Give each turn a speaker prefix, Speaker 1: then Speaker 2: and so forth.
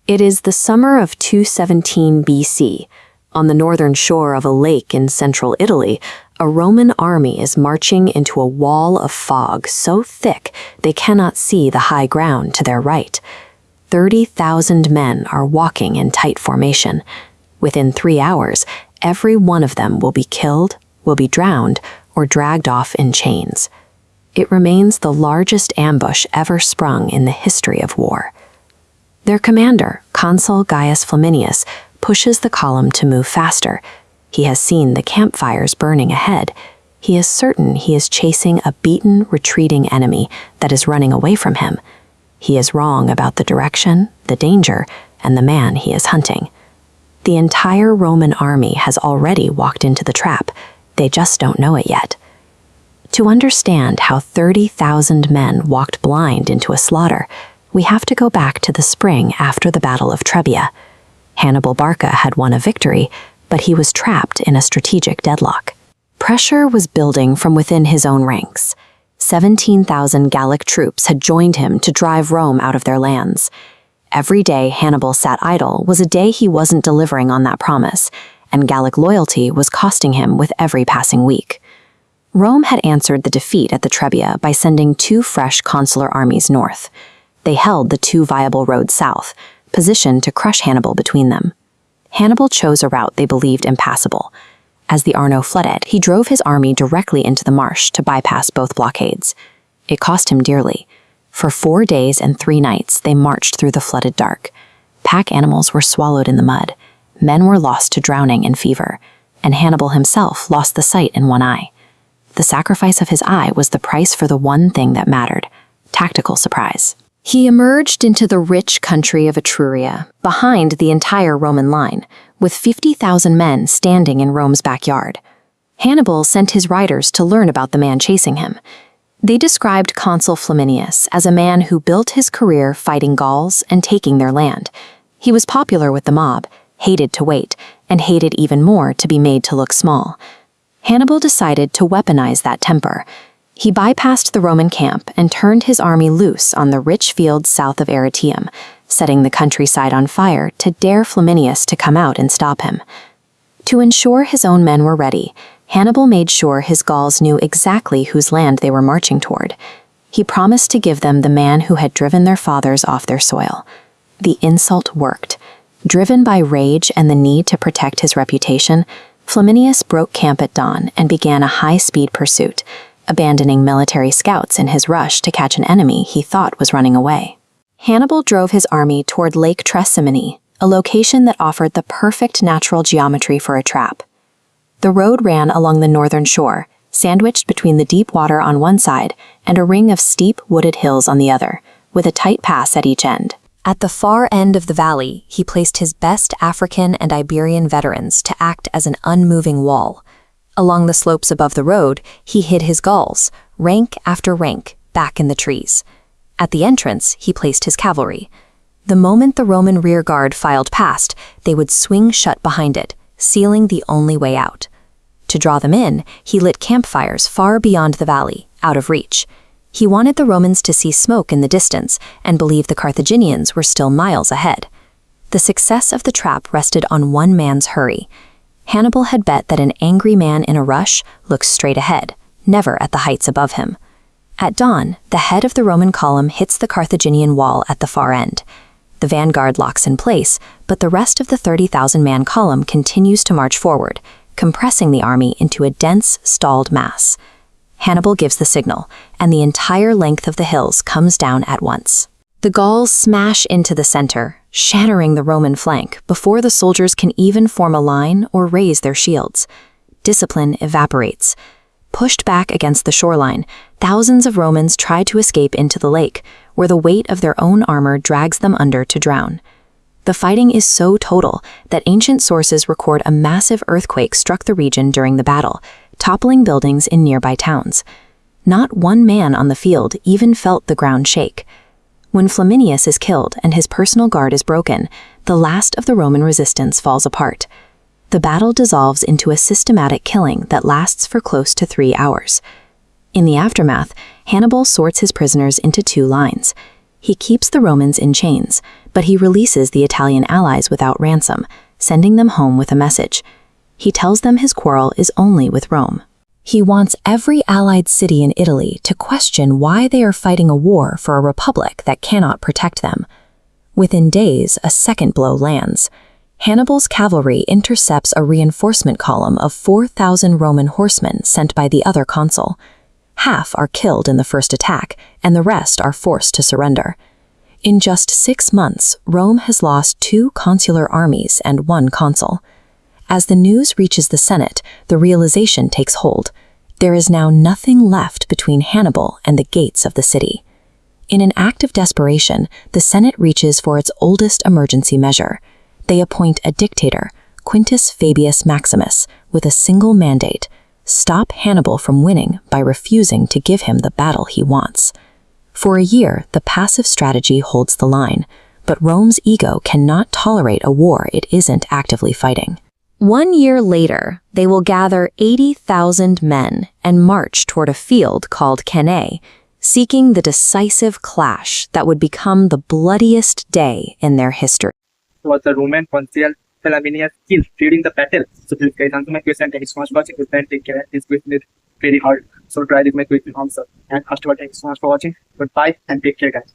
Speaker 1: It is the summer of 217 BC. On the northern shore of a lake in central Italy, a Roman army is marching into a wall of fog so thick they cannot see the high ground to their right. 30,000 men are walking in tight formation. Within 3 hours, every one of them will be killed, will be drowned, or dragged off in chains. It remains the largest ambush ever sprung in the history of war. Their commander, Consul Gaius Flaminius, pushes the column to move faster. He has seen the campfires burning ahead. He is certain he is chasing a beaten, retreating enemy that is running away from him. He is wrong about the direction, the danger, and the man he is hunting. The entire Roman army has already walked into the trap. They just don't know it yet. To understand how 30,000 men walked blind into a slaughter, we have to go back to the spring after the Battle of Trebia. Hannibal Barca had won a victory, but he was trapped in a strategic deadlock. Pressure was building from within his own ranks. 17,000 Gallic troops had joined him to drive Rome out of their lands. Every day Hannibal sat idle was a day he wasn't delivering on that promise, and Gallic loyalty was costing him with every passing week. Rome had answered the defeat at the Trebia by sending 2 fresh consular armies north. They held the 2 viable roads south, positioned to crush Hannibal between them. Hannibal chose a route they believed impassable. As the Arno flooded, he drove his army directly into the marsh to bypass both blockades. It cost him dearly. For 4 days and 3 nights, they marched through the flooded dark. Pack animals were swallowed in the mud. Men were lost to drowning and fever, and Hannibal himself lost the sight in one eye. The sacrifice of his eye was the price for the one thing that mattered: tactical surprise. He emerged into the rich country of Etruria, behind the entire Roman line, with 50,000 men standing in Rome's backyard. Hannibal sent his riders to learn about the man chasing him. They described Consul Flaminius as a man who built his career fighting Gauls and taking their land. He was popular with the mob, hated to wait, and hated even more to be made to look small. Hannibal decided to weaponize that temper. He bypassed the Roman camp and turned his army loose on the rich fields south of Arretium, setting the countryside on fire to dare Flaminius to come out and stop him. To ensure his own men were ready, Hannibal made sure his Gauls knew exactly whose land they were marching toward. He promised to give them the man who had driven their fathers off their soil. The insult worked. Driven by rage and the need to protect his reputation, Flaminius broke camp at dawn and began a high-speed pursuit, abandoning military scouts in his rush to catch an enemy he thought was running away. Hannibal drove his army toward Lake Trasimene, a location that offered the perfect natural geometry for a trap. The road ran along the northern shore, sandwiched between the deep water on one side and a ring of steep, wooded hills on the other, with a tight pass at each end. At the far end of the valley, he placed his best African and Iberian veterans to act as an unmoving wall. Along the slopes above the road, he hid his Gauls, rank after rank, back in the trees. At the entrance, he placed his cavalry. The moment the Roman rear guard filed past, they would swing shut behind it, sealing the only way out. To draw them in, he lit campfires far beyond the valley, out of reach. He wanted the Romans to see smoke in the distance and believe the Carthaginians were still miles ahead. The success of the trap rested on one man's hurry. Hannibal had bet that an angry man in a rush looks straight ahead, never at the heights above him. At dawn, the head of the Roman column hits the Carthaginian wall at the far end. The vanguard locks in place, but the rest of the 30,000-man column continues to march forward, compressing the army into a dense, stalled mass. Hannibal gives the signal, and the entire length of the hills comes down at once. The Gauls smash into the center, shattering the Roman flank before the soldiers can even form a line or raise their shields. Discipline evaporates. Pushed back against the shoreline, thousands of Romans try to escape into the lake, where the weight of their own armor drags them under to drown. The fighting is so total that ancient sources record a massive earthquake struck the region during the battle, toppling buildings in nearby towns. Not one man on the field even felt the ground shake. When Flaminius is killed and his personal guard is broken, the last of the Roman resistance falls apart. The battle dissolves into a systematic killing that lasts for close to 3 hours. In the aftermath, Hannibal sorts his prisoners into 2 lines. He keeps the Romans in chains, but he releases the Italian allies without ransom, sending them home with a message. He tells them his quarrel is only with Rome. He wants every allied city in Italy to question why they are fighting a war for a republic that cannot protect them. Within days, a second blow lands. Hannibal's cavalry intercepts a reinforcement column of 4,000 Roman horsemen sent by the other consul. Half are killed in the first attack, and the rest are forced to surrender. In just 6 months, Rome has lost 2 consular armies and 1 consul. As the news reaches the Senate, the realization takes hold. There is now nothing left between Hannibal and the gates of the city. In an act of desperation, the Senate reaches for its oldest emergency measure. They appoint a dictator, Quintus Fabius Maximus, with a single mandate: stop Hannibal from winning by refusing to give him the battle he wants. For a year, the passive strategy holds the line, but Rome's ego cannot tolerate a war it isn't actively fighting. 1 year later, they will gather 80,000 men and march toward a field called Cannae, seeking the decisive clash that would become the bloodiest day in their history.
Speaker 2: Was the Roman Consul Flaminius killed during the battle? So this guys answer my question. Thank you so much for watching. This time take care. This question is very hard, so try to make quick answer. And afterward, thank you so much for watching. Goodbye and take care, guys.